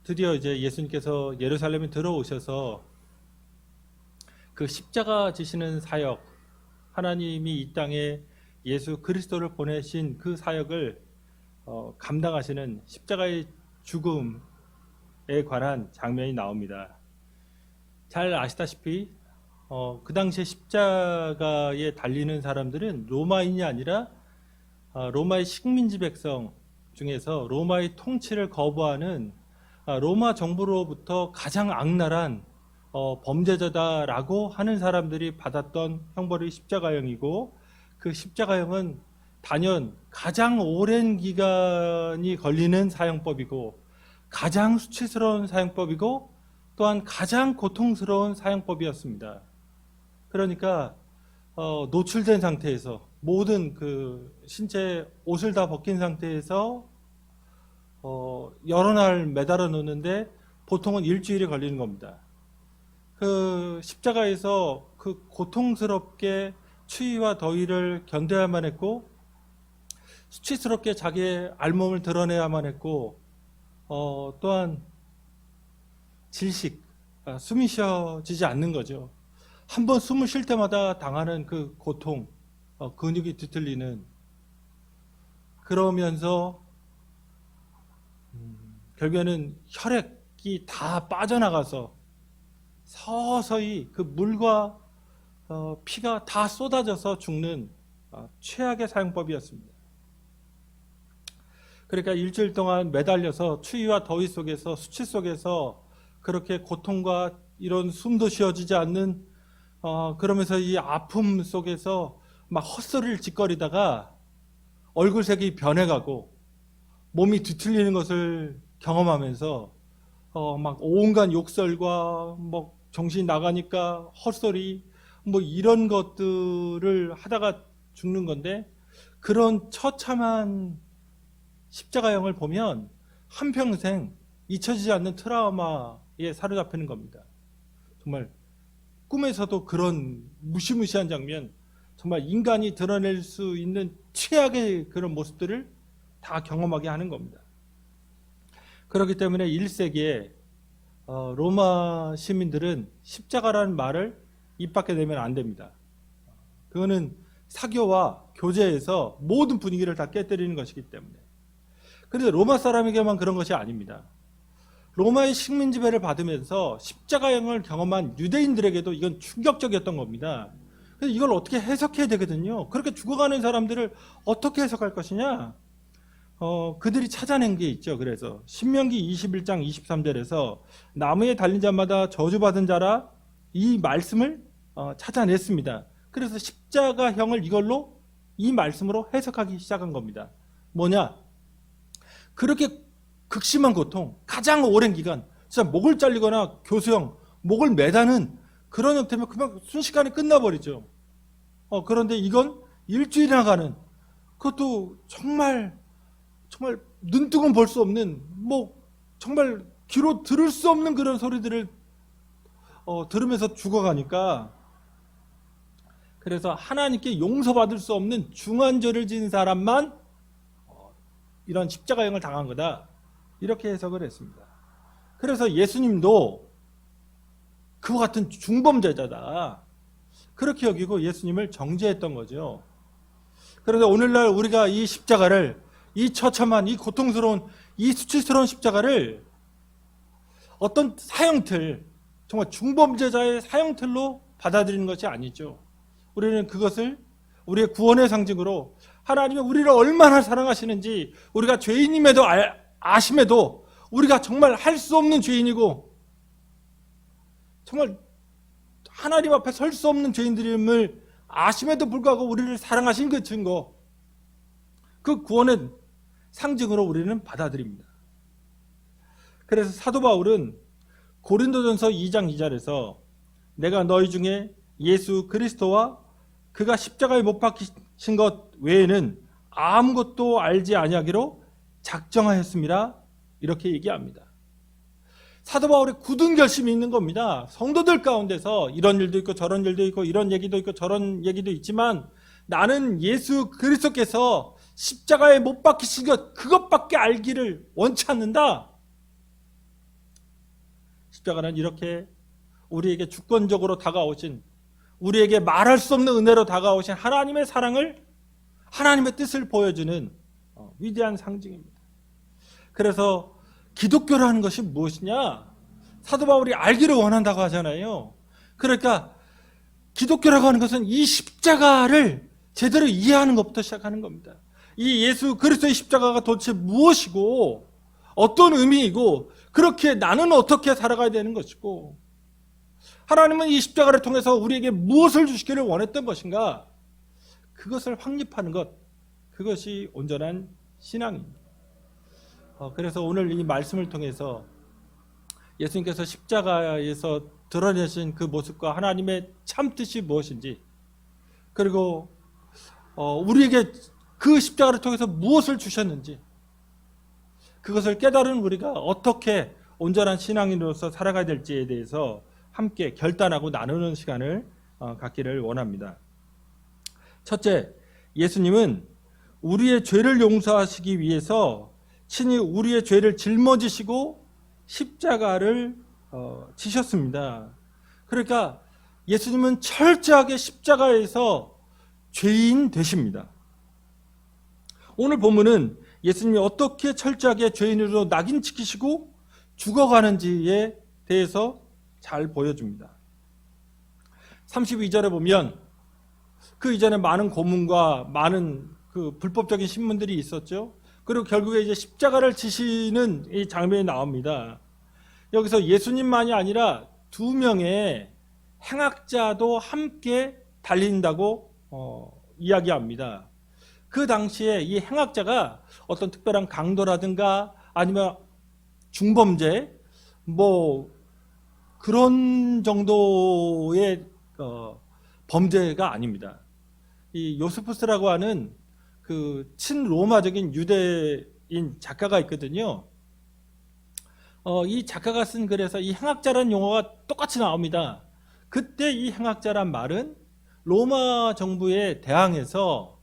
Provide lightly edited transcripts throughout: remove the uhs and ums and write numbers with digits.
드디어 이제 예수님께서 예루살렘에 들어오셔서 그 십자가 지시는 사역, 하나님이 이 땅에 예수 그리스도를 보내신 그 사역을 감당하시는 십자가의 죽음에 관한 장면이 나옵니다. 잘 아시다시피 그 당시에 십자가에 달리는 사람들은 로마인이 아니라 로마의 식민지 백성 중에서 로마의 통치를 거부하는 로마 정부로부터 가장 악랄한 범죄자다라고 하는 사람들이 받았던 형벌이 십자가형이고, 그 십자가형은 단연 가장 오랜 기간이 걸리는 사형법이고 가장 수치스러운 사형법이고 또한 가장 고통스러운 사형법이었습니다. 그러니까 노출된 상태에서 모든 그 신체 옷을 다 벗긴 상태에서 여러 날 매달아 놓는데 보통은 일주일이 걸리는 겁니다. 그 십자가에서 그 고통스럽게 추위와 더위를 견뎌야만 했고, 수치스럽게 자기의 알몸을 드러내야만 했고, 또한 질식, 숨이 쉬어지지 않는 거죠. 한번 숨을 쉴 때마다 당하는 그 고통, 근육이 뒤틀리는, 그러면서 결국에는 혈액이 다 빠져나가서 서서히 그 물과 피가 다 쏟아져서 죽는 최악의 사형법이었습니다. 그러니까 일주일 동안 매달려서 추위와 더위 속에서, 수치 속에서 그렇게 고통과 이런 숨도 쉬어지지 않는 그러면서 이 아픔 속에서 막 헛소리를 짓거리다가 얼굴색이 변해가고 몸이 뒤틀리는 것을 경험하면서 막 온갖 욕설과 뭐 정신이 나가니까 헛소리 뭐 이런 것들을 하다가 죽는 건데, 그런 처참한 십자가형을 보면 한평생 잊혀지지 않는 트라우마에 사로잡히는 겁니다. 정말 꿈에서도 그런 무시무시한 장면, 정말 인간이 드러낼 수 있는 최악의 그런 모습들을 다 경험하게 하는 겁니다. 그렇기 때문에 1세기에 로마 시민들은 십자가라는 말을 입 밖에 내면 안 됩니다. 그거는 사교와 교제에서 모든 분위기를 다 깨뜨리는 것이기 때문에. 그런데 로마 사람에게만 그런 것이 아닙니다. 로마의 식민 지배를 받으면서 십자가형을 경험한 유대인들에게도 이건 충격적이었던 겁니다. 그래서 이걸 어떻게 해석해야 되거든요. 그렇게 죽어가는 사람들을 어떻게 해석할 것이냐? 그들이 찾아낸 게 있죠. 그래서 신명기 21장 23절에서 나무에 달린 자마다 저주받은 자라, 이 말씀을 찾아냈습니다. 그래서 십자가형을 이걸로, 이 말씀으로 해석하기 시작한 겁니다. 뭐냐? 그렇게 극심한 고통, 가장 오랜 기간, 진짜 목을 잘리거나 교수형, 목을 매다는 그런 형태면 그만 순식간에 끝나버리죠. 그런데 이건 일주일이나 가는, 그것도 정말 눈뜨고는 볼 수 없는, 뭐 정말 귀로 들을 수 없는 그런 소리들을 들으면서 죽어가니까, 그래서 하나님께 용서받을 수 없는 중한죄를 지은 사람만 이런 십자가형을 당한 거다, 이렇게 해석을 했습니다. 그래서 예수님도 그와 같은 중범죄자다, 그렇게 여기고 예수님을 정죄했던 거죠. 그런데 오늘날 우리가 이 십자가를, 이 처참한, 이 고통스러운, 이 수치스러운 십자가를 어떤 사형틀, 정말 중범죄자의 사형틀로 받아들이는 것이 아니죠. 우리는 그것을 우리의 구원의 상징으로, 하나님이 우리를 얼마나 사랑하시는지, 우리가 죄인임에도 아심에도 우리가 정말 할 수 없는 죄인이고 정말 하나님 앞에 설 수 없는 죄인들임을 아심에도 불구하고 우리를 사랑하신 그 증거, 그 구원의 상징으로 우리는 받아들입니다. 그래서 사도 바울은 고린도전서 2장 2절에서 내가 너희 중에 예수 그리스도와 그가 십자가에 못 박히신 것 외에는 아무것도 알지 아니하기로 작정하였습니다, 이렇게 얘기합니다. 사도 바울의 굳은 결심이 있는 겁니다. 성도들 가운데서 이런 일도 있고 저런 일도 있고 이런 얘기도 있고 저런 얘기도 있지만, 나는 예수 그리스도께서 십자가에 못 박히신 것, 그것밖에 알기를 원치 않는다. 십자가는 이렇게 우리에게 주권적으로 다가오신, 우리에게 말할 수 없는 은혜로 다가오신 하나님의 사랑을, 하나님의 뜻을 보여주는 위대한 상징입니다. 그래서 기독교라는 것이 무엇이냐? 사도 바울이 알기를 원한다고 하잖아요. 그러니까 기독교라고 하는 것은 이 십자가를 제대로 이해하는 것부터 시작하는 겁니다. 이 예수 그리스도의 십자가가 도대체 무엇이고 어떤 의미이고, 그렇게 나는 어떻게 살아가야 되는 것이고, 하나님은 이 십자가를 통해서 우리에게 무엇을 주시기를 원했던 것인가, 그것을 확립하는 것, 그것이 온전한 신앙입니다. 그래서 오늘 이 말씀을 통해서 예수님께서 십자가에서 드러내신 그 모습과 하나님의 참 뜻이 무엇인지, 그리고 우리에게 그 십자가를 통해서 무엇을 주셨는지, 그것을 깨달은 우리가 어떻게 온전한 신앙인으로서 살아가야 될지에 대해서 함께 결단하고 나누는 시간을 갖기를 원합니다. 첫째, 예수님은 우리의 죄를 용서하시기 위해서 친히 우리의 죄를 짊어지시고 십자가를 지셨습니다. 그러니까 예수님은 철저하게 십자가에서 죄인 되십니다. 오늘 본문은 예수님이 어떻게 철저하게 죄인으로 낙인 찍히시고 죽어가는지에 대해서 잘 보여줍니다. 32절에 보면 그 이전에 많은 고문과 많은 그 불법적인 신문들이 있었죠. 그리고 결국에 이제 십자가를 지시는 이 장면이 나옵니다. 여기서 예수님만이 아니라 두 명의 행악자도 함께 달린다고 이야기합니다. 그 당시에 이 행악자가 어떤 특별한 강도라든가 아니면 중범죄 뭐 그런 정도의 범죄가 아닙니다. 이 요세푸스라고 하는 그 친로마적인 유대인 작가가 있거든요. 이 작가가 쓴 글에서 이 행악자라는 용어가 똑같이 나옵니다. 그때 이 행악자란 말은 로마 정부에 대항해서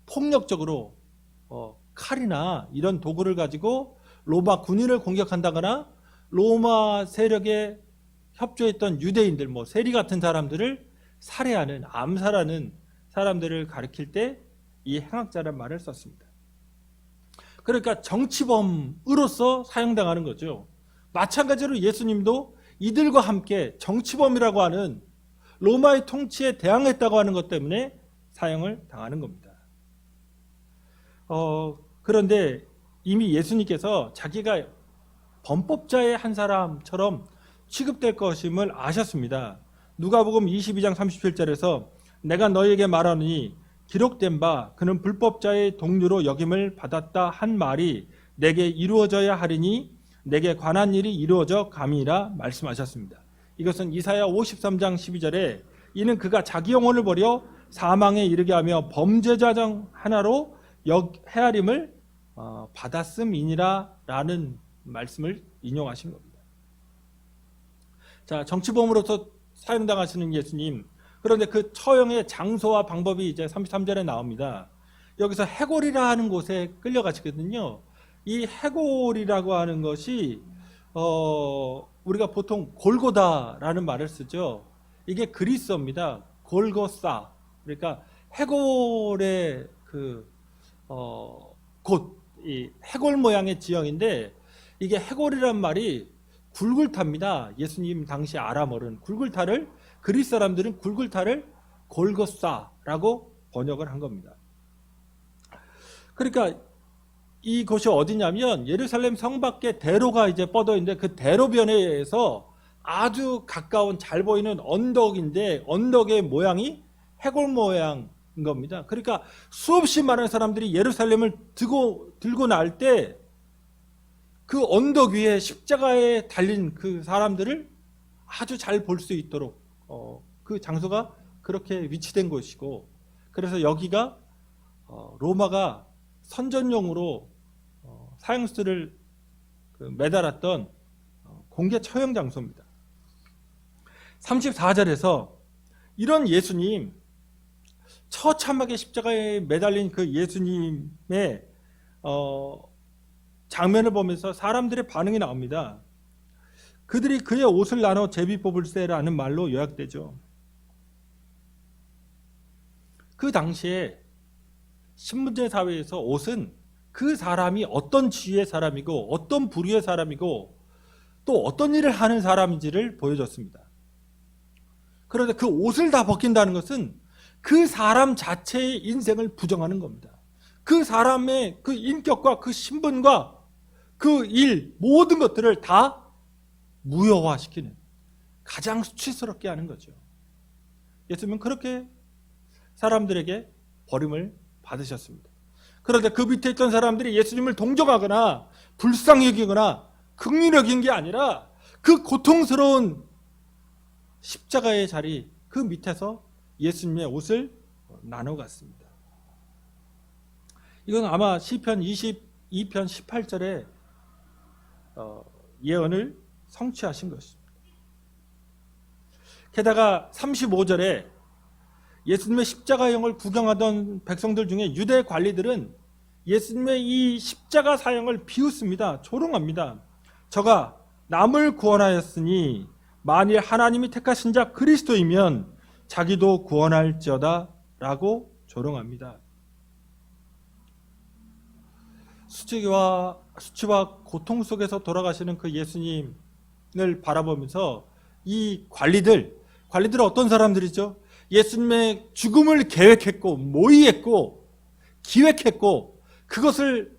폭력적으로 칼이나 이런 도구를 가지고 로마 군인을 공격한다거나 로마 세력에 협조했던 유대인들, 뭐 세리 같은 사람들을 살해하는, 암살하는 사람들을 가리킬 때 이 행악자란 말을 썼습니다. 그러니까 정치범으로서 사용당하는 거죠. 마찬가지로 예수님도 이들과 함께 정치범이라고 하는 로마의 통치에 대항했다고 하는 것 때문에 사형을 당하는 겁니다. 그런데 이미 예수님께서 자기가 범법자의 한 사람처럼 취급될 것임을 아셨습니다. 누가복음 22장 37절에서 내가 너희에게 말하노니 기록된 바 그는 불법자의 동류로 여김을 받았다 한 말이 내게 이루어져야 하리니 내게 관한 일이 이루어져 감이라 말씀하셨습니다. 이것은 이사야 53장 12절에 이는 그가 자기 영혼을 버려 사망에 이르게 하며 범죄자 중 하나로 헤아림을 받았음이니라 라는 말씀을 인용하신 겁니다. 자, 정치범으로서 사형당하시는 예수님, 그런데 그 처형의 장소와 방법이 이제 33절에 나옵니다. 여기서 해골이라 하는 곳에 끌려가시거든요. 이 해골이라고 하는 것이 우리가 보통 골고다라는 말을 쓰죠. 이게 그리스어입니다. 골고사. 그러니까 해골의 곳, 이 해골 모양의 지형인데 이게 해골이란 말이 굴굴타입니다. 예수님 당시 아람어른 굴굴타를, 그리스 사람들은 굴굴타를 골고사라고 번역을 한 겁니다. 그러니까 이곳이 어디냐면 예루살렘 성 밖에 대로가 이제 뻗어 있는데 그 대로변에서 아주 가까운 잘 보이는 언덕인데 언덕의 모양이 해골 모양인 겁니다. 그러니까 수없이 많은 사람들이 예루살렘을 들고 날 때 그 언덕 위에 십자가에 달린 그 사람들을 아주 잘 볼 수 있도록 그 장소가 그렇게 위치된 곳이고, 그래서 여기가 로마가 선전용으로 사형수를 매달았던 공개 처형 장소입니다. 34절에서 이런 예수님, 처참하게 십자가에 매달린 그 예수님의 장면을 보면서 사람들의 반응이 나옵니다. 그들이 그의 옷을 나눠 제비 뽑을세라는 말로 요약되죠. 그 당시에 신분제 사회에서 옷은 그 사람이 어떤 지위의 사람이고 어떤 부류의 사람이고 또 어떤 일을 하는 사람인지를 보여줬습니다. 그런데 그 옷을 다 벗긴다는 것은 그 사람 자체의 인생을 부정하는 겁니다. 그 사람의 그 인격과 그 신분과 그 일, 모든 것들을 다 무효화시키는, 가장 수치스럽게 하는 거죠. 예수님은 그렇게 사람들에게 버림을 받으셨습니다. 그런데 그 밑에 있던 사람들이 예수님을 동정하거나 불쌍히 여기거나 긍휼히 여긴 게 아니라 그 고통스러운 십자가의 자리 그 밑에서 예수님의 옷을 나눠갔습니다. 이건 아마 시편 22편 18절에 예언을 성취하신 것입니다. 게다가 35절에 예수님의 십자가형을 구경하던 백성들 중에 유대 관리들은 예수님의 이 십자가 사형을 비웃습니다. 조롱합니다. 저가 남을 구원하였으니 만일 하나님이 택하신 자 그리스도이면 자기도 구원할지어다 라고 조롱합니다. 수치와 고통 속에서 돌아가시는 그 예수님을 바라보면서 이 관리들은 어떤 사람들이죠? 예수님의 죽음을 계획했고 모의했고 기획했고 그것을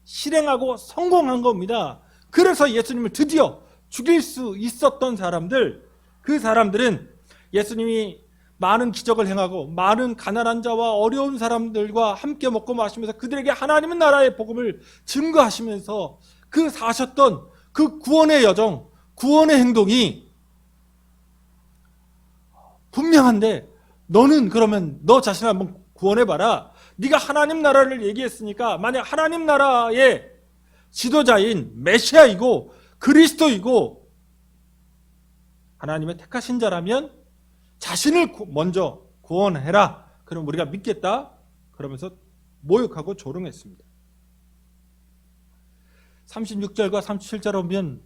실행하고 성공한 겁니다. 그래서 예수님을 드디어 죽일 수 있었던 사람들, 그 사람들은 예수님이 많은 기적을 행하고 많은 가난한 자와 어려운 사람들과 함께 먹고 마시면서 그들에게 하나님의 나라의 복음을 증거하시면서 그 사셨던 그 구원의 여정, 구원의 행동이 분명한데 너는 그러면 너 자신을 한번 구원해봐라. 네가 하나님 나라를 얘기했으니까 만약 하나님 나라의 지도자인 메시아이고 그리스도이고 하나님의 택하신 자라면 자신을 먼저 구원해라. 그럼 우리가 믿겠다. 그러면서 모욕하고 조롱했습니다. 36절과 37절에 보면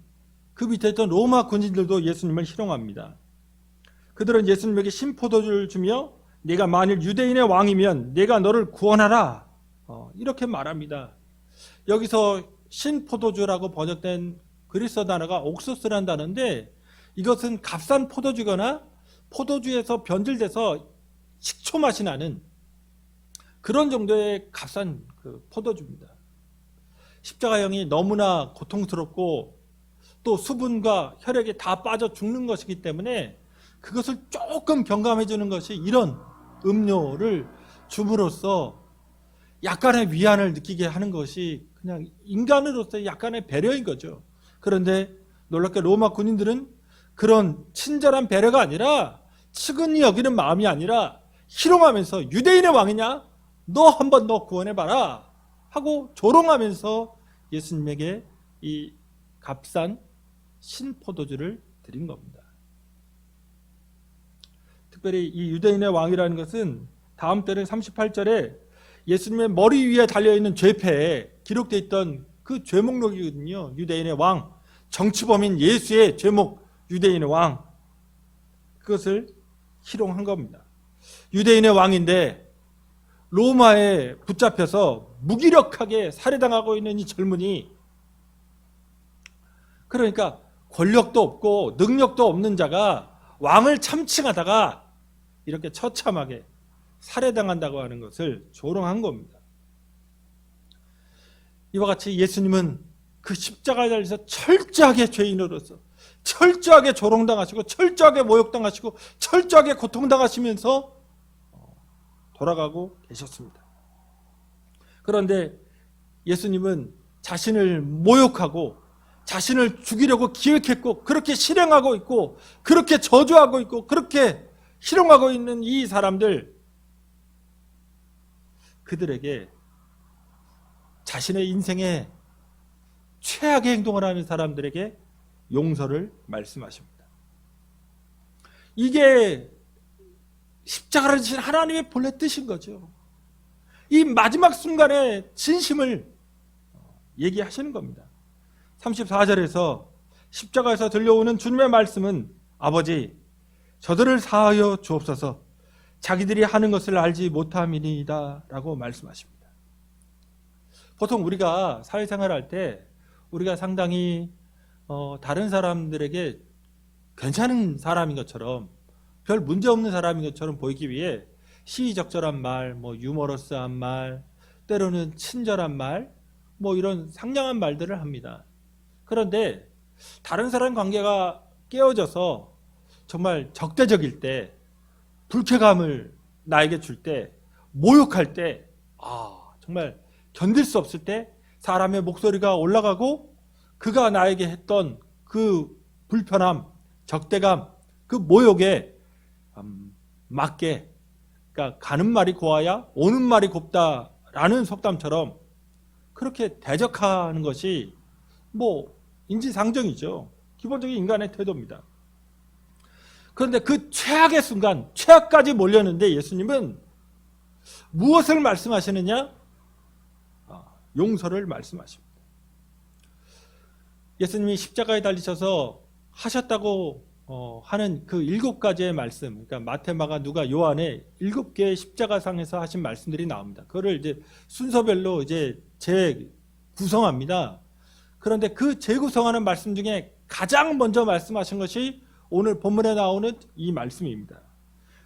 그 밑에 있던 로마 군인들도 예수님을 희롱합니다. 그들은 예수님에게 신포도주를 주며 네가 만일 유대인의 왕이면 내가 너를 구원하라. 이렇게 말합니다. 여기서 신포도주라고 번역된 그리스어 단어가 옥수스라는 단어인데 이것은 값싼 포도주거나 포도주에서 변질돼서 식초 맛이 나는 그런 정도의 값싼 그 포도주입니다. 십자가형이 너무나 고통스럽고 또 수분과 혈액이 다 빠져 죽는 것이기 때문에 그것을 조금 경감해 주는 것이 이런 음료를 줌으로써 약간의 위안을 느끼게 하는 것이 그냥 인간으로서의 약간의 배려인 거죠. 그런데 놀랍게 로마 군인들은 그런 친절한 배려가 아니라 측은히 여기는 마음이 아니라 희롱하면서 유대인의 왕이냐? 너 한번 너 구원해봐라 하고 조롱하면서 예수님에게 이 값싼 신포도주를 드린 겁니다. 특별히 이 유대인의 왕이라는 것은 다음 때는 38절에 예수님의 머리 위에 달려있는 죄패에 기록되어 있던 그 죄목록이거든요. 유대인의 왕, 정치범인 예수의 죄목 유대인의 왕, 그것을 희롱한 겁니다. 유대인의 왕인데 로마에 붙잡혀서 무기력하게 살해당하고 있는 이 젊은이, 그러니까 권력도 없고 능력도 없는 자가 왕을 참칭하다가 이렇게 처참하게 살해당한다고 하는 것을 조롱한 겁니다. 이와 같이 예수님은 그 십자가에 달려서 철저하게 죄인으로서 철저하게 조롱당하시고 철저하게 모욕당하시고 철저하게 고통당하시면서 돌아가고 계셨습니다. 그런데 예수님은 자신을 모욕하고 자신을 죽이려고 기획했고 그렇게 실행하고 있고 그렇게 저주하고 있고 그렇게 희롱하고 있는 이 사람들, 그들에게 자신의 인생에 최악의 행동을 하는 사람들에게 용서를 말씀하십니다. 이게 십자가를 지신 하나님의 본래 뜻인 거죠. 이 마지막 순간에 진심을 얘기하시는 겁니다. 34절에서 십자가에서 들려오는 주님의 말씀은 아버지, 저들을 사하여 주옵소서, 자기들이 하는 것을 알지 못함이니이다 라고 말씀하십니다. 보통 우리가 사회생활할 때 우리가 상당히 다른 사람들에게 괜찮은 사람인 것처럼, 별 문제 없는 사람인 것처럼 보이기 위해 시의적절한 말, 유머러스한 말, 때로는 친절한 말, 이런 상냥한 말들을 합니다. 그런데 다른 사람 관계가 깨어져서 정말 적대적일 때, 불쾌감을 나에게 줄 때, 모욕할 때, 정말 견딜 수 없을 때 사람의 목소리가 올라가고 그가 나에게 했던 그 불편함, 적대감, 그 모욕에 맞게, 그러니까 가는 말이 고와야 오는 말이 곱다라는 속담처럼 그렇게 대적하는 것이 인지상정이죠. 기본적인 인간의 태도입니다. 그런데 그 최악의 순간, 최악까지 몰렸는데 예수님은 무엇을 말씀하시느냐? 용서를 말씀하십니다. 예수님이 십자가에 달리셔서 하셨다고 하는 그 7가지의 말씀, 그러니까 마태, 마가, 누가, 요한의 7개의 십자가상에서 하신 말씀들이 나옵니다. 그거를 이제 순서별로 이제 재구성합니다. 그런데 그 재구성하는 말씀 중에 가장 먼저 말씀하신 것이 오늘 본문에 나오는 이 말씀입니다.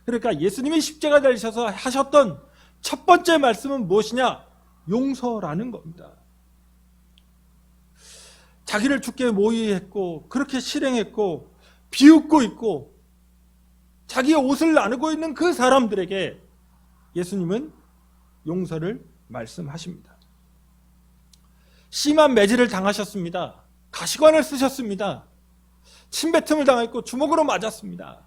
그러니까 예수님이 십자가에 달리셔서 하셨던 첫 번째 말씀은 무엇이냐? 용서라는 겁니다. 자기를 죽게 모의했고 그렇게 실행했고 비웃고 있고 자기의 옷을 나누고 있는 그 사람들에게 예수님은 용서를 말씀하십니다. 심한 매질을 당하셨습니다. 가시관을 쓰셨습니다. 침뱉음을 당했고 주먹으로 맞았습니다.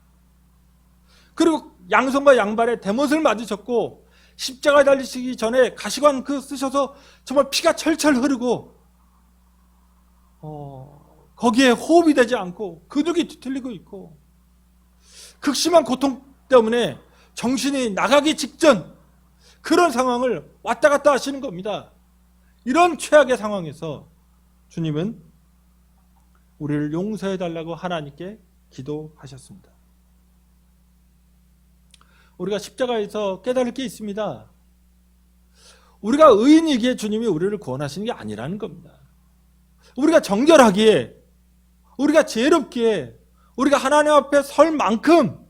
그리고 양손과 양발에 대못을 맞으셨고 십자가에 달리시기 전에 가시관 쓰셔서 정말 피가 철철 흐르고 거기에 호흡이 되지 않고 근육이 뒤틀리고 있고 극심한 고통 때문에 정신이 나가기 직전 그런 상황을 왔다 갔다 하시는 겁니다. 이런 최악의 상황에서 주님은 우리를 용서해 달라고 하나님께 기도하셨습니다. 우리가 십자가에서 깨달을 게 있습니다. 우리가 의인이기에 주님이 우리를 구원하시는 게 아니라는 겁니다. 우리가 정결하기에, 우리가 지혜롭기에, 우리가 하나님 앞에 설 만큼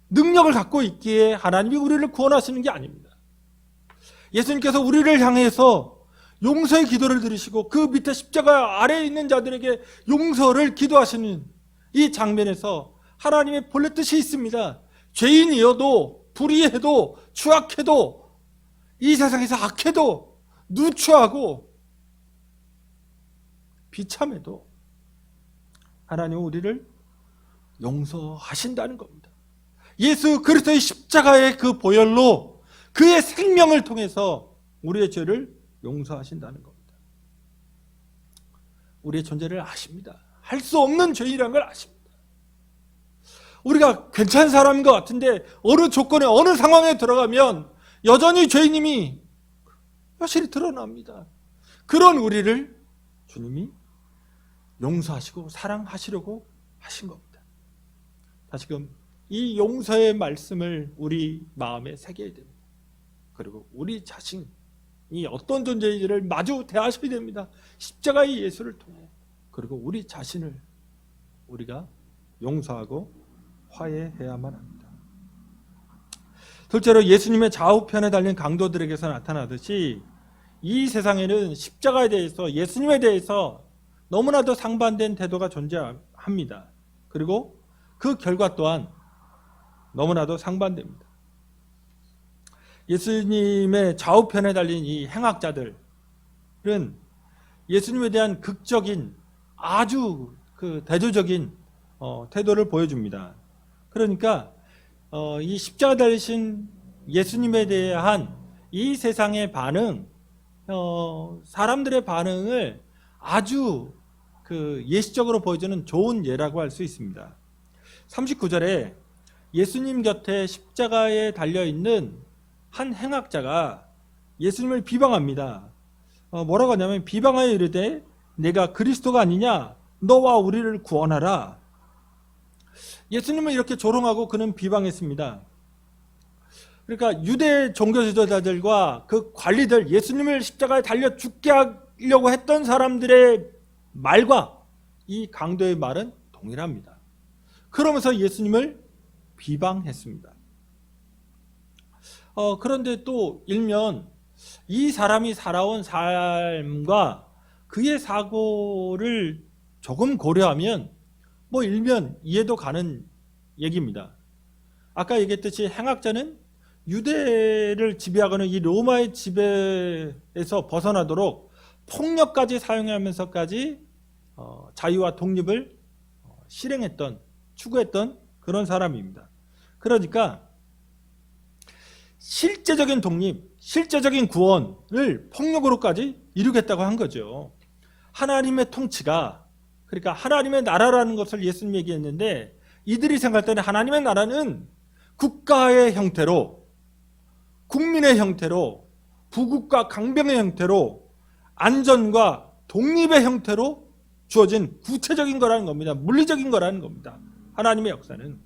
능력을 갖고 있기에 하나님이 우리를 구원하시는 게 아닙니다. 예수님께서 우리를 향해서 용서의 기도를 드리시고 그 밑에 십자가 아래에 있는 자들에게 용서를 기도하시는 이 장면에서 하나님의 본래 뜻이 있습니다. 죄인이어도 불의해도 추악해도 이 세상에서 악해도 누추하고 비참해도 하나님은 우리를 용서하신다는 겁니다. 예수 그리스도의 십자가의 그 보혈로 그의 생명을 통해서 우리의 죄를 용서하신다는 겁니다. 우리의 존재를 아십니다. 할 수 없는 죄인이라는 걸 아십니다. 우리가 괜찮은 사람인 것 같은데 어느 조건에 어느 상황에 들어가면 여전히 죄인임이 여실히 드러납니다. 그런 우리를 주님이 용서하시고 사랑하시려고 하신 겁니다. 다시금 이 용서의 말씀을 우리 마음에 새겨야 됩니다. 그리고 우리 자신이 어떤 존재인지를 마주 대하셔야 됩니다. 십자가의 예수를 통해. 그리고 우리 자신을 우리가 용서하고 화해해야만 합니다. 둘째로 예수님의 좌우편에 달린 강도들에게서 나타나듯이 이 세상에는 십자가에 대해서, 예수님에 대해서 너무나도 상반된 태도가 존재합니다. 그리고 그 결과 또한 너무나도 상반됩니다. 예수님의 좌우편에 달린 이 행악자들은 예수님에 대한 극적인 아주 대조적인 태도를 보여줍니다. 그러니까 이 십자가 달리신 예수님에 대한 이 세상의 반응, 사람들의 반응을 아주 예시적으로 보여주는 좋은 예라고 할 수 있습니다. 39절에 예수님 곁에 십자가에 달려있는 한 행악자가 예수님을 비방합니다. 뭐라고 하냐면 비방하여 이르되 내가 그리스도가 아니냐? 너와 우리를 구원하라. 예수님을 이렇게 조롱하고 그는 비방했습니다. 그러니까 유대 종교 지도자들과 그 관리들, 예수님을 십자가에 달려 죽게 하려고 했던 사람들의 말과 이 강도의 말은 동일합니다. 그러면서 예수님을 비방했습니다. 그런데 또 일면 이 사람이 살아온 삶과 그의 사고를 조금 고려하면 뭐 일면 이해도 가는 얘기입니다. 아까 얘기했듯이 행악자는 유대를 지배하고는 이 로마의 지배에서 벗어나도록 폭력까지 사용하면서까지 자유와 독립을 실행했던, 추구했던 그런 사람입니다. 그러니까 실제적인 독립, 실제적인 구원을 폭력으로까지 이루겠다고 한 거죠. 하나님의 통치가, 그러니까 하나님의 나라라는 것을 예수님이 얘기했는데, 이들이 생각할 때는 하나님의 나라는 국가의 형태로, 국민의 형태로, 부국과 강병의 형태로, 안전과 독립의 형태로 주어진 구체적인 거라는 겁니다. 물리적인 거라는 겁니다. 하나님의 역사는.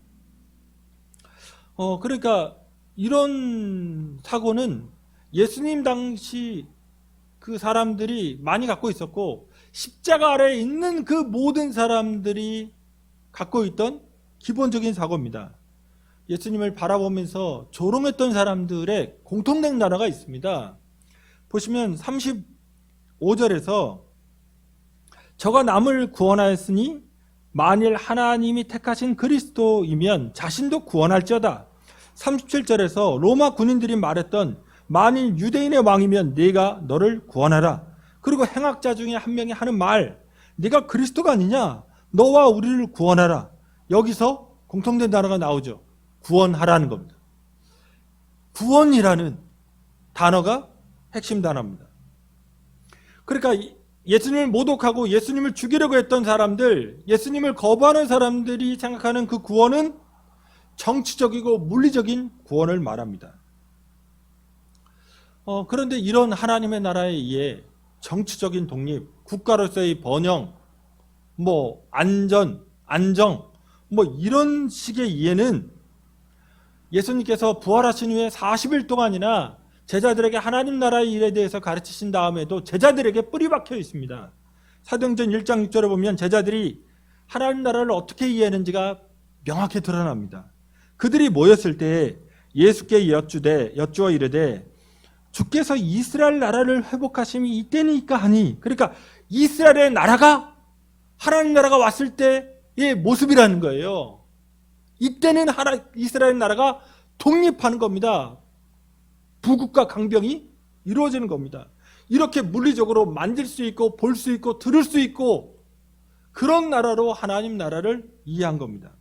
그러니까 이런 사고는 예수님 당시 그 사람들이 많이 갖고 있었고, 십자가 아래에 있는 그 모든 사람들이 갖고 있던 기본적인 사고입니다. 예수님을 바라보면서 조롱했던 사람들의 공통된 단어가 있습니다. 보시면 35절에서 저가 남을 구원하였으니 만일 하나님이 택하신 그리스도이면 자신도 구원할지어다. 37절에서 로마 군인들이 말했던 만일 유대인의 왕이면 네가 너를 구원하라. 그리고 행악자 중에 한 명이 하는 말, 네가 그리스도가 아니냐? 너와 우리를 구원하라. 여기서 공통된 단어가 나오죠. 구원하라는 겁니다. 구원이라는 단어가 핵심 단어입니다. 그러니까 예수님을 모독하고 예수님을 죽이려고 했던 사람들, 예수님을 거부하는 사람들이 생각하는 그 구원은 정치적이고 물리적인 구원을 말합니다. 그런데 이런 하나님의 나라에 의해 정치적인 독립, 국가로서의 번영, 안전, 안정, 이런 식의 이해는 예수님께서 부활하신 후에 40일 동안이나 제자들에게 하나님 나라의 일에 대해서 가르치신 다음에도 제자들에게 뿌리 박혀 있습니다. 사도행전 1장 6절에 보면 제자들이 하나님 나라를 어떻게 이해했는지가 명확히 드러납니다. 그들이 모였을 때 예수께 여쭈어 이르되 주께서 이스라엘 나라를 회복하심이 이때니까 하니, 그러니까 이스라엘의 나라가 하나님 나라가 왔을 때의 모습이라는 거예요. 이때는 이스라엘 나라가 독립하는 겁니다. 부국과 강병이 이루어지는 겁니다. 이렇게 물리적으로 만질 수 있고 볼 수 있고 들을 수 있고 그런 나라로 하나님 나라를 이해한 겁니다.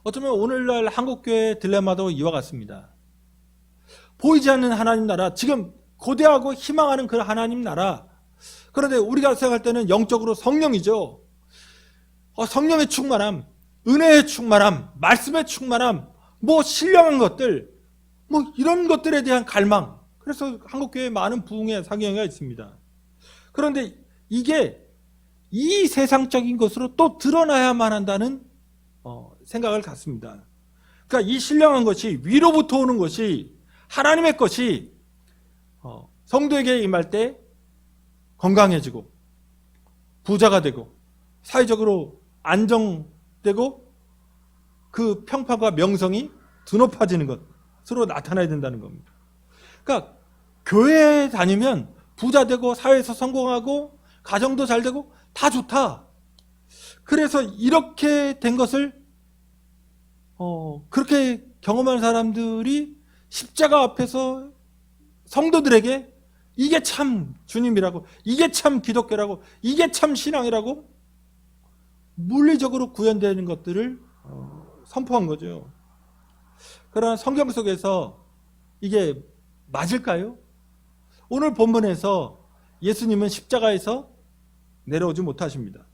어쩌면 오늘날 한국교회의 딜레마도 이와 같습니다. 보이지 않는 하나님 나라, 지금 고대하고 희망하는 그 하나님 나라, 그런데 우리가 생각할 때는 영적으로 성령이죠. 성령의 충만함, 은혜의 충만함, 말씀의 충만함, 신령한 것들, 이런 것들에 대한 갈망. 그래서 한국교회에 많은 부흥의 사경회가 있습니다. 그런데 이게 이 세상적인 것으로 또 드러나야만 한다는 생각을 갖습니다. 그러니까 이 신령한 것이, 위로부터 오는 것이, 하나님의 것이 성도에게 임할 때 건강해지고 부자가 되고 사회적으로 안정되고 그 평판과 명성이 드높아지는 것으로 나타나야 된다는 겁니다. 그러니까 교회에 다니면 부자 되고 사회에서 성공하고 가정도 잘 되고 다 좋다. 그래서 이렇게 된 것을 그렇게 경험한 사람들이 십자가 앞에서 성도들에게 이게 참 주님이라고, 이게 참 기독교라고, 이게 참 신앙이라고 물리적으로 구현되는 것들을 선포한 거죠. 그러나 성경 속에서 이게 맞을까요? 오늘 본문에서 예수님은 십자가에서 내려오지 못하십니다.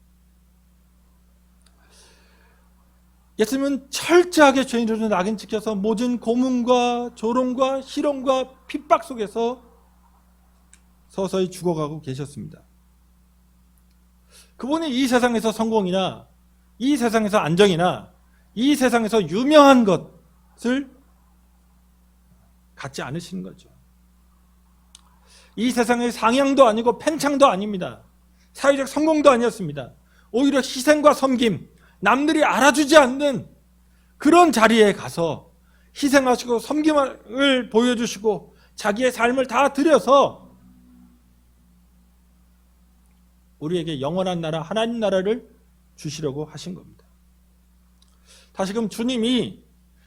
예수님은 철저하게 죄인으로 낙인 찍혀서 모진 고문과 조롱과 희롱과 핍박 속에서 서서히 죽어가고 계셨습니다. 그분이 이 세상에서 성공이나 이 세상에서 안정이나 이 세상에서 유명한 것을 갖지 않으시는 거죠. 이 세상의 상향도 아니고 팽창도 아닙니다. 사회적 성공도 아니었습니다. 오히려 희생과 섬김, 남들이 알아주지 않는 그런 자리에 가서 희생하시고 섬김을 보여주시고 자기의 삶을 다 들여서 우리에게 영원한 나라, 하나님 나라를 주시려고 하신 겁니다. 다시금 주님이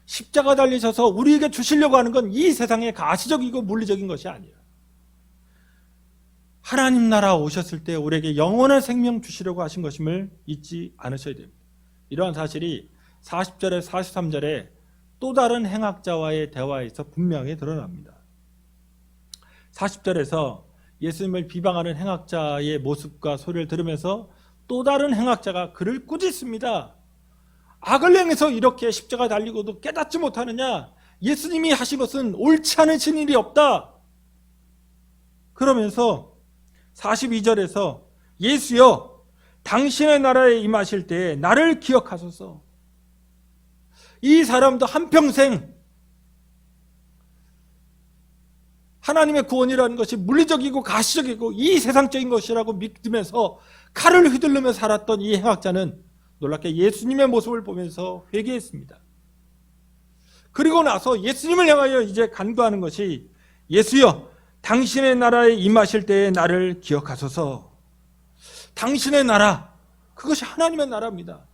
십자가 달리셔서 우리에게 주시려고 하는 건 이 세상의 가시적이고 물리적인 것이 아니에요. 하나님 나라 오셨을 때 우리에게 영원한 생명 주시려고 하신 것임을 잊지 않으셔야 됩니다. 이러한 사실이 40절에 43절에 또 다른 행악자와의 대화에서 분명히 드러납니다. 40절에서 예수님을 비방하는 행악자의 모습과 소리를 들으면서 또 다른 행악자가 그를 꾸짖습니다. 악을 행해서 이렇게 십자가 달리고도 깨닫지 못하느냐? 예수님이 하신 것은 옳지 않으신 일이 없다. 그러면서 42절에서 예수여 당신의 나라에 임하실 때 나를 기억하소서. 이 사람도 한평생 하나님의 구원이라는 것이 물리적이고 가시적이고 이 세상적인 것이라고 믿으면서 칼을 휘둘르며 살았던 이 행악자는 놀랍게 예수님의 모습을 보면서 회개했습니다. 그리고 나서 예수님을 향하여 이제 간구하는 것이 예수여 당신의 나라에 임하실 때에 나를 기억하소서. 당신의 나라, 그것이 하나님의 나라입니다.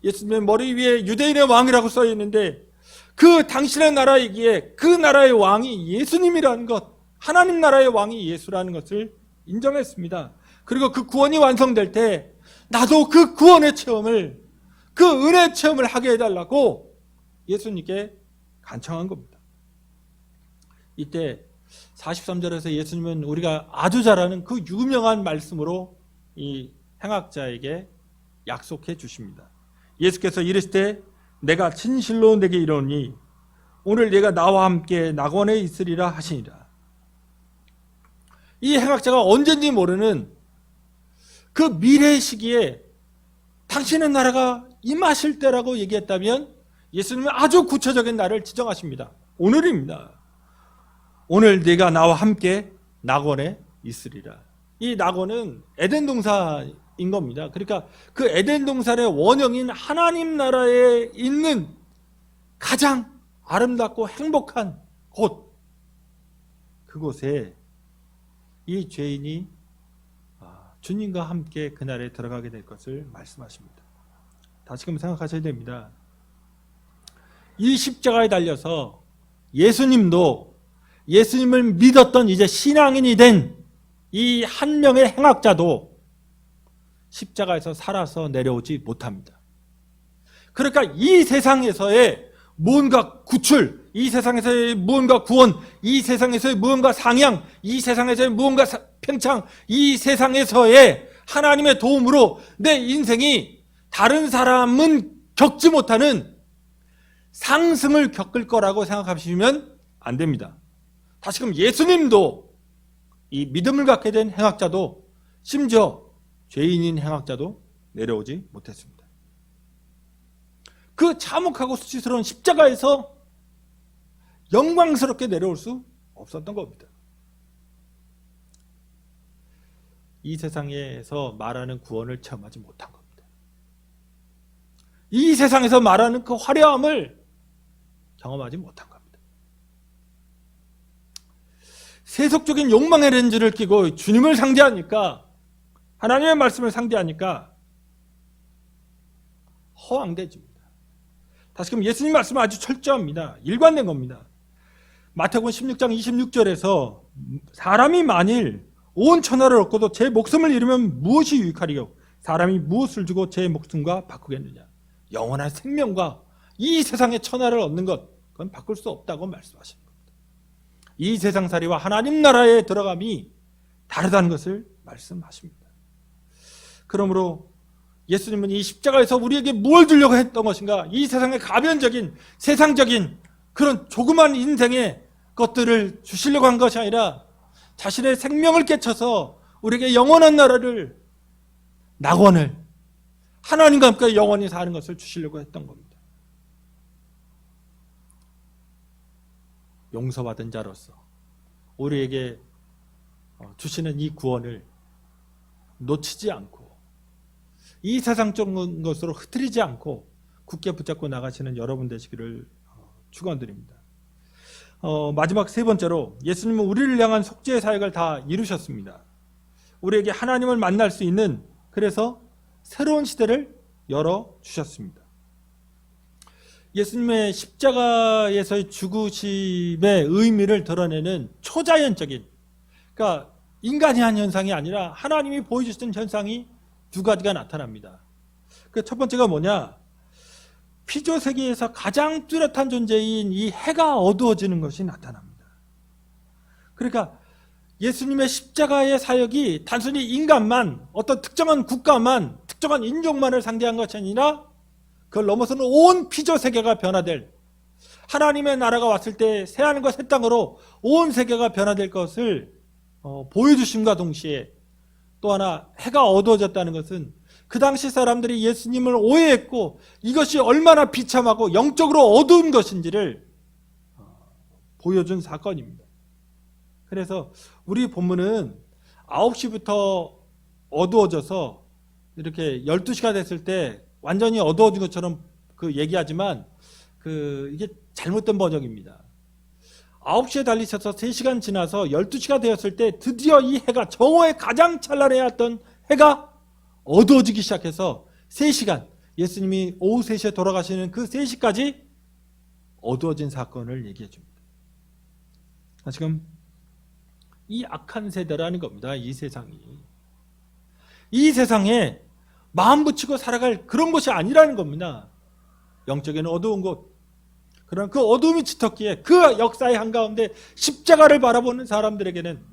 예수님의 머리 위에 유대인의 왕이라고 써 있는데 그 당신의 나라이기에 그 나라의 왕이 예수님이라는 것, 하나님 나라의 왕이 예수라는 것을 인정했습니다. 그리고 그 구원이 완성될 때 나도 그 구원의 체험을, 그 은혜 체험을 하게 해달라고 예수님께 간청한 겁니다. 이때 43절에서 예수님은 우리가 아주 잘 아는 그 유명한 말씀으로 이 행악자에게 약속해 주십니다. 예수께서 이르시되 내가 진실로 내게 이르노니 오늘 네가 나와 함께 낙원에 있으리라 하시니라. 이 행악자가 언젠지 모르는 그 미래 시기에 당신의 나라가 임하실 때라고 얘기했다면 예수님은 아주 구체적인 날을 지정하십니다. 오늘입니다. 오늘 네가 나와 함께 낙원에 있으리라. 이 낙원은 에덴 동산인 겁니다. 그러니까 그 에덴 동산의 원형인 하나님 나라에 있는 가장 아름답고 행복한 곳, 그곳에 이 죄인이 주님과 함께 그날에 들어가게 될 것을 말씀하십니다. 다시금 생각하셔야 됩니다. 이 십자가에 달려서 예수님도 예수님을 믿었던 이제 신앙인이 된 이 한 명의 행악자도 십자가에서 살아서 내려오지 못합니다. 그러니까 이 세상에서의 무언가 구출, 이 세상에서의 무언가 구원, 이 세상에서의 무언가 상향, 이 세상에서의 무언가 팽창, 이 세상에서의 하나님의 도움으로 내 인생이 다른 사람은 겪지 못하는 상승을 겪을 거라고 생각하시면 안 됩니다. 다시금 예수님도 이 믿음을 갖게 된 행악자도 심지어 죄인인 행악자도 내려오지 못했습니다. 그 참혹하고 수치스러운 십자가에서 영광스럽게 내려올 수 없었던 겁니다. 이 세상에서 말하는 구원을 체험하지 못한 겁니다. 이 세상에서 말하는 그 화려함을 경험하지 못한 겁니다. 세속적인 욕망의 렌즈를 끼고 주님을 상대하니까, 하나님의 말씀을 상대하니까 허황되집니다. 다시금 예수님 말씀은 아주 철저합니다. 일관된 겁니다. 마태복음 16장 26절에서 사람이 만일 온 천하를 얻고도 제 목숨을 잃으면 무엇이 유익하리요? 사람이 무엇을 주고 제 목숨과 바꾸겠느냐? 영원한 생명과 이 세상의 천하를 얻는 것, 그건 바꿀 수 없다고 말씀하시는 겁니다. 이 세상살이와 하나님 나라에 들어감이 다르다는 것을 말씀하십니다. 그러므로 예수님은 이 십자가에서 우리에게 무엇을 주려고 했던 것인가? 이 세상의 가변적인, 세상적인 그런 조그만 인생의 것들을 주시려고 한 것이 아니라 자신의 생명을 깨쳐서 우리에게 영원한 나라를 낙원을, 하나님과 함께 영원히 사는 것을 주시려고 했던 겁니다. 용서받은 자로서 우리에게 주시는 이 구원을 놓치지 않고 이 세상적인 것으로 흐트리지 않고 굳게 붙잡고 나가시는 여러분 되시기를 축원드립니다. 마지막 세 번째로, 예수님은 우리를 향한 속죄의 사역을 다 이루셨습니다. 우리에게 하나님을 만날 수 있는, 그래서 새로운 시대를 열어주셨습니다. 예수님의 십자가에서의 죽으심의 의미를 드러내는 초자연적인, 그러니까 인간이 한 현상이 아니라 하나님이 보여주신 현상이 두 가지가 나타납니다. 그 첫 번째가 뭐냐? 피조 세계에서 가장 뚜렷한 존재인 이 해가 어두워지는 것이 나타납니다. 그러니까 예수님의 십자가의 사역이 단순히 인간만, 어떤 특정한 국가만, 특정한 인종만을 상대한 것이 아니라 그걸 넘어서는 온 피조 세계가 변화될, 하나님의 나라가 왔을 때 새하늘과 새 땅으로 온 세계가 변화될 것을 보여주심과 동시에, 또 하나 해가 어두워졌다는 것은 그 당시 사람들이 예수님을 오해했고 이것이 얼마나 비참하고 영적으로 어두운 것인지를 보여준 사건입니다. 그래서 우리 본문은 9시부터 어두워져서 이렇게 12시가 됐을 때 완전히 어두워진 것처럼 얘기하지만 이게 잘못된 번역입니다. 9시에 달리셔서 3시간 지나서 12시가 되었을 때 드디어 이 해가, 정오에 가장 찬란해야 했던 해가 어두워지기 시작해서 3시간, 예수님이 오후 3시에 돌아가시는 그 3시까지 어두워진 사건을 얘기해 줍니다. 지금 이 악한 세대라는 겁니다. 이 세상이. 이 세상에 마음 붙이고 살아갈 그런 것이 아니라는 겁니다. 영적인 어두운 곳. 그런 그 어둠이 짙었기에 그 역사의 한가운데 십자가를 바라보는 사람들에게는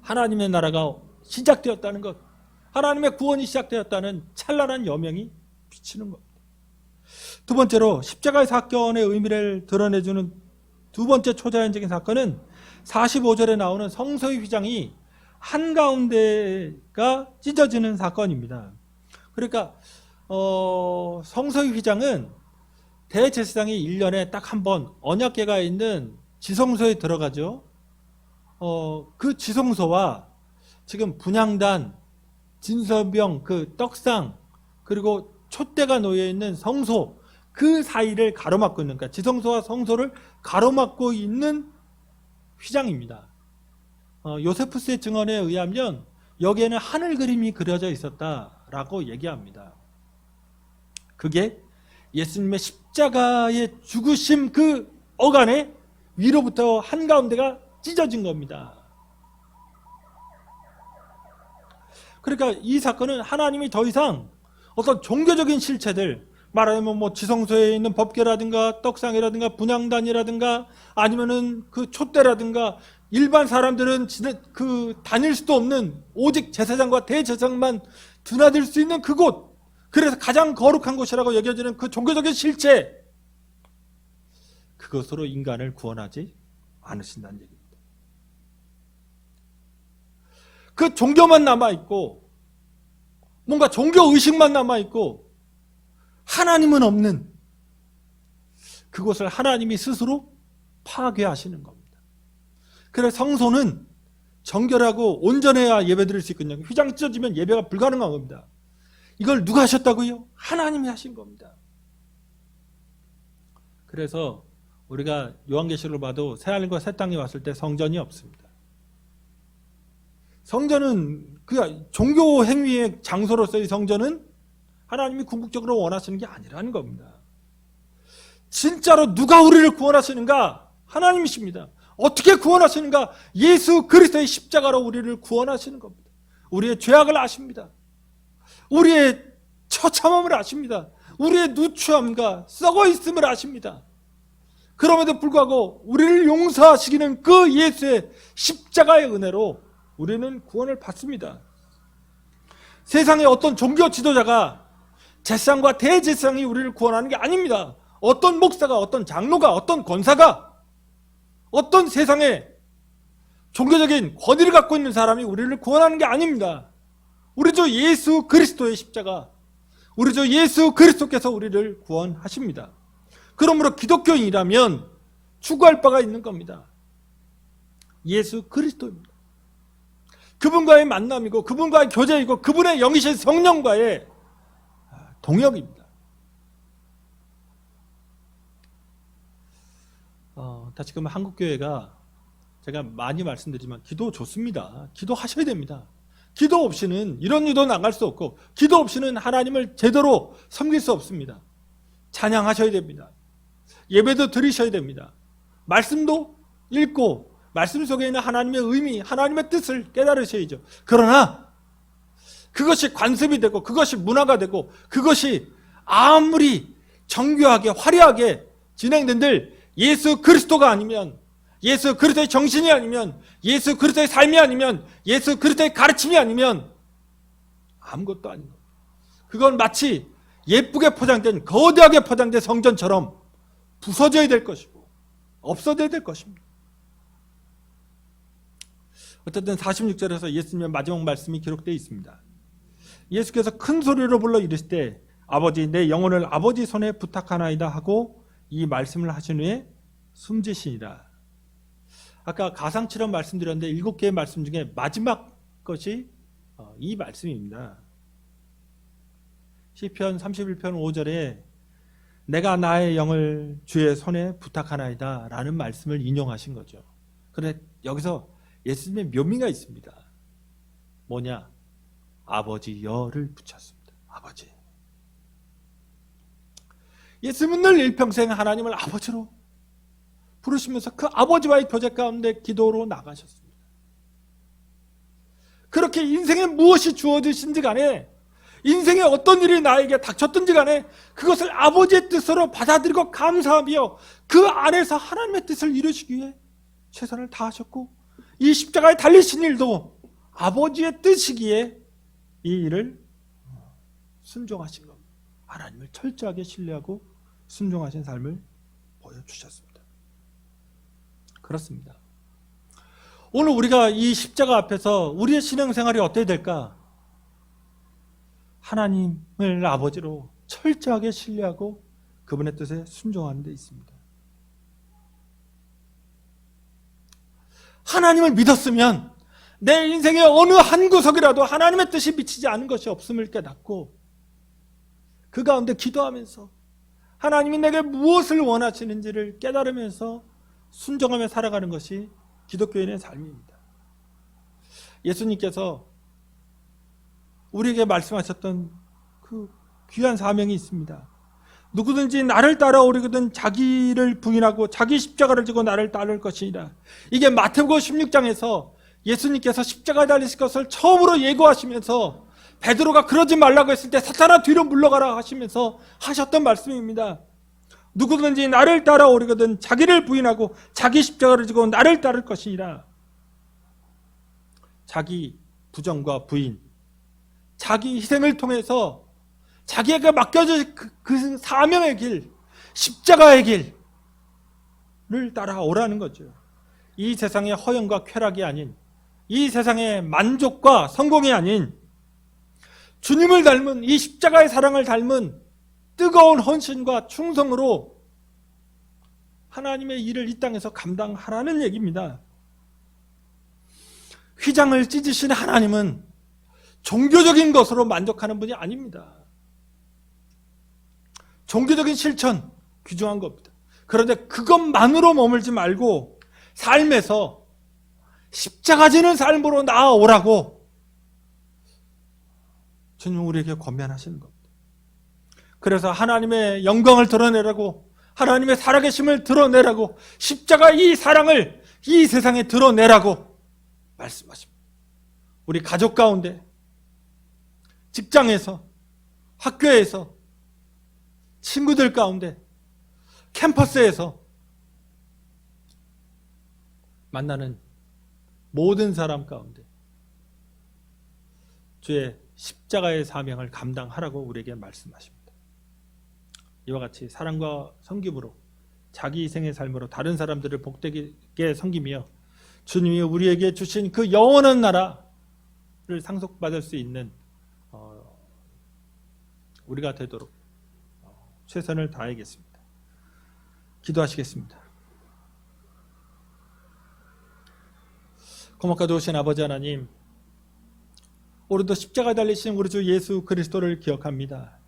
하나님의 나라가 시작되었다는 것, 하나님의 구원이 시작되었다는 찬란한 여명이 비치는 겁니다. 두 번째로, 십자가의 사건의 의미를 드러내주는 두 번째 초자연적인 사건은 45절에 나오는 성소의 휘장이 한가운데가 찢어지는 사건입니다. 그러니까 성소의 휘장은 대제사장이 1년에 딱 한 번 언약궤가 있는 지성소에 들어가죠. 그 지성소와 지금 분향단, 진설병, 그 떡상, 그리고 촛대가 놓여있는 성소, 그 사이를 가로막고 있는, 그러니까 지성소와 성소를 가로막고 있는 휘장입니다. 요세푸스의 증언에 의하면 여기에는 하늘 그림이 그려져 있었다라고 얘기합니다. 그게 예수님의 십자가의 죽으심 그 어간에 위로부터 한가운데가 찢어진 겁니다. 그러니까 이 사건은 하나님이 더 이상 어떤 종교적인 실체들, 말하자면 뭐 지성소에 있는 법궤라든가 떡상이라든가 분향단이라든가 아니면은 그 촛대라든가 일반 사람들은 다닐 수도 없는 오직 제사장과 대제사장만 드나들 수 있는 그곳, 그래서 가장 거룩한 곳이라고 여겨지는 그 종교적인 실체, 그것으로 인간을 구원하지 않으신다는 얘기입니다. 그 종교만 남아있고 뭔가 종교의식만 남아있고 하나님은 없는 그곳을 하나님이 스스로 파괴하시는 겁니다. 그래서 성소는 정결하고 온전해야 예배드릴 수 있거든요. 휘장 찢어지면 예배가 불가능한 겁니다. 이걸 누가 하셨다고요? 하나님이 하신 겁니다. 그래서 우리가 요한계시록을 봐도 새하늘과 새 땅이 왔을 때 성전이 없습니다. 성전은 그 종교 행위의 장소로서의 성전은 하나님이 궁극적으로 원하시는 게 아니라는 겁니다. 진짜로 누가 우리를 구원하시는가? 하나님이십니다. 어떻게 구원하시는가? 예수 그리스도의 십자가로 우리를 구원하시는 겁니다. 우리의 죄악을 아십니다. 우리의 처참함을 아십니다. 우리의 누추함과 썩어 있음을 아십니다. 그럼에도 불구하고 우리를 용서하시기는 그 예수의 십자가의 은혜로 우리는 구원을 받습니다. 세상의 어떤 종교 지도자가, 제사장과 대제사장이 우리를 구원하는 게 아닙니다. 어떤 목사가, 어떤 장로가, 어떤 권사가, 어떤 세상에 종교적인 권위를 갖고 있는 사람이 우리를 구원하는 게 아닙니다. 우리 주 예수 그리스도의 십자가, 우리 주 예수 그리스도께서 우리를 구원하십니다. 그러므로 기독교인이라면 추구할 바가 있는 겁니다. 예수 그리스도입니다. 그분과의 만남이고 그분과의 교제이고 그분의 영이신 성령과의 동역입니다. 다시금 한국교회가 제가 많이 말씀드리지만 기도 좋습니다. 기도하셔야 됩니다. 기도 없이는 이런 일도 나갈 수 없고 기도 없이는 하나님을 제대로 섬길 수 없습니다. 찬양하셔야 됩니다. 예배도 드리셔야 됩니다. 말씀도 읽고 말씀 속에 있는 하나님의 의미, 하나님의 뜻을 깨달으셔야죠. 그러나 그것이 관습이 되고 그것이 문화가 되고 그것이 아무리 정교하게 화려하게 진행된들 예수 그리스도가 아니면, 예수 그리스도의 정신이 아니면, 예수 그리스도의 삶이 아니면, 예수 그리스도의 가르침이 아니면 아무것도 아닌 겁니다. 그건 마치 예쁘게 포장된, 거대하게 포장된 성전처럼 부서져야 될 것이고 없어져야 될 것입니다. 어쨌든 46절에서 예수님의 마지막 말씀이 기록되어 있습니다. 예수께서 큰 소리로 불러 이르실 때 아버지 내 영혼을 아버지 손에 부탁하나이다 하고 이 말씀을 하신 후에 숨지시니라. 아까 가상처럼 말씀드렸는데 7개의 말씀 중에 마지막 것이 이 말씀입니다. 시편 31편 5절에 내가 나의 영을 주의 손에 부탁하나이다 라는 말씀을 인용하신 거죠. 그런데 여기서 예수님의 묘미가 있습니다. 뭐냐? 아버지 여를 붙였습니다. 아버지. 예수님은 늘 일평생 하나님을 아버지로 부르시면서 그 아버지와의 교제 가운데 기도로 나가셨습니다. 그렇게 인생에 무엇이 주어지신지 간에, 인생에 어떤 일이 나에게 닥쳤든지 간에 그것을 아버지의 뜻으로 받아들이고 감사하며 그 안에서 하나님의 뜻을 이루시기 위해 최선을 다하셨고 이 십자가에 달리신 일도 아버지의 뜻이기에 이 일을 순종하신 겁니다. 하나님을 철저하게 신뢰하고 순종하신 삶을 보여주셨습니다. 그렇습니다. 오늘 우리가 이 십자가 앞에서 우리의 신앙생활이 어떻게 될까? 하나님을 아버지로 철저하게 신뢰하고 그분의 뜻에 순종하는 데 있습니다. 하나님을 믿었으면 내 인생의 어느 한 구석이라도 하나님의 뜻이 미치지 않은 것이 없음을 깨닫고 그 가운데 기도하면서 하나님이 내게 무엇을 원하시는지를 깨달으면서 순종하며 살아가는 것이 기독교인의 삶입니다. 예수님께서 우리에게 말씀하셨던 그 귀한 사명이 있습니다. 누구든지 나를 따라오려거든 자기를 부인하고 자기 십자가를 지고 나를 따를 것이니라. 이게 마태복음 16장에서 예수님께서 십자가에 달리실 것을 처음으로 예고하시면서 베드로가 그러지 말라고 했을 때 사탄아 뒤로 물러가라 하시면서 하셨던 말씀입니다. 누구든지 나를 따라오려거든 자기를 부인하고 자기 십자가를 지고 나를 따를 것이니라. 자기 부정과 부인, 자기 희생을 통해서 자기에게 맡겨진 그 사명의 길, 십자가의 길을 따라오라는 거죠. 이 세상의 허영과 쾌락이 아닌, 이 세상의 만족과 성공이 아닌 주님을 닮은, 이 십자가의 사랑을 닮은 뜨거운 헌신과 충성으로 하나님의 일을 이 땅에서 감당하라는 얘기입니다. 휘장을 찢으신 하나님은 종교적인 것으로 만족하는 분이 아닙니다. 종교적인 실천 귀중한 겁니다. 그런데 그것만으로 머물지 말고 삶에서 십자가 지는 삶으로 나아오라고 주님은 우리에게 권면하시는 겁니다. 그래서 하나님의 영광을 드러내라고, 하나님의 살아계심을 드러내라고, 십자가 이 사랑을 이 세상에 드러내라고 말씀하십니다. 우리 가족 가운데, 직장에서, 학교에서, 친구들 가운데, 캠퍼스에서 만나는 모든 사람 가운데 주의 십자가의 사명을 감당하라고 우리에게 말씀하십니다. 이와 같이 사랑과 섬김으로 자기 희생의 삶으로 다른 사람들을 복되게 섬기며 주님이 우리에게 주신 그 영원한 나라를 상속받을 수 있는 우리가 되도록 최선을 다하겠습니다. 기도하시겠습니다. 고맙고 좋으신 아버지 하나님, 오늘도 십자가에 달리신 우리 주 예수 그리스도를 기억합니다.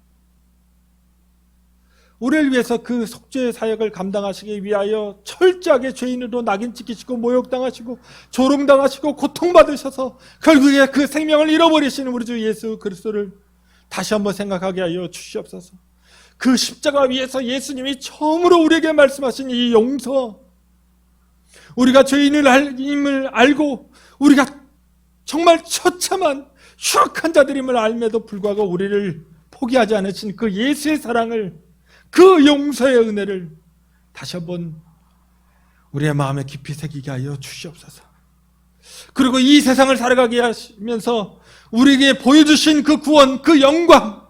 우리를 위해서 그 속죄의 사역을 감당하시기 위하여 철저하게 죄인으로 낙인 찍히시고 모욕당하시고 조롱당하시고 고통받으셔서 결국에 그 생명을 잃어버리시는 우리 주 예수 그리스도를 다시 한번 생각하게 하여 주시옵소서. 그 십자가 위에서 예수님이 처음으로 우리에게 말씀하신 이 용서, 우리가 죄인임을 알고 우리가 정말 처참한 추악한 자들임을 알매도 불구하고 우리를 포기하지 않으신 그 예수의 사랑을, 그 용서의 은혜를 다시 한번 우리의 마음에 깊이 새기게 하여 주시옵소서. 그리고 이 세상을 살아가게 하시면서 우리에게 보여주신 그 구원, 그 영광,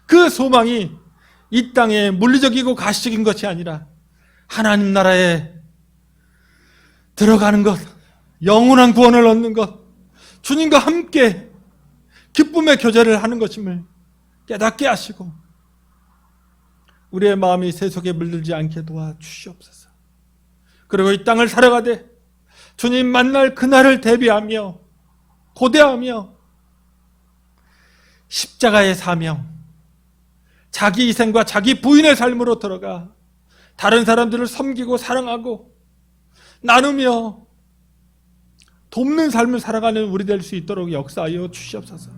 그 소망이 이 땅에 물리적이고 가시적인 것이 아니라 하나님 나라에 들어가는 것, 영원한 구원을 얻는 것, 주님과 함께 기쁨의 교제를 하는 것임을 깨닫게 하시고 우리의 마음이 세속에 물들지 않게 도와주시옵소서. 그리고 이 땅을 살아가되 주님 만날 그날을 대비하며 고대하며 십자가의 사명, 자기 희생과 자기 부인의 삶으로 들어가 다른 사람들을 섬기고 사랑하고 나누며 돕는 삶을 살아가는 우리 될 수 있도록 역사하여 주시옵소서.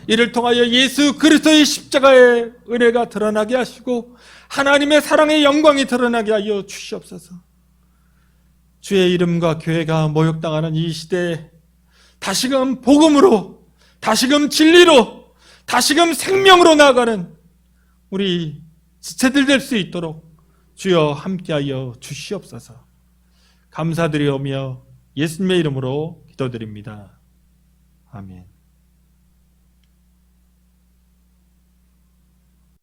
이를 통하여 예수 그리스도의 십자가의 은혜가 드러나게 하시고 하나님의 사랑의 영광이 드러나게 하여 주시옵소서. 주의 이름과 교회가 모욕당하는 이 시대에 다시금 복음으로, 다시금 진리로, 다시금 생명으로 나아가는 우리 지체들 될 수 있도록 주여 함께하여 주시옵소서. 감사드리오며 예수님의 이름으로 기도드립니다. 아멘.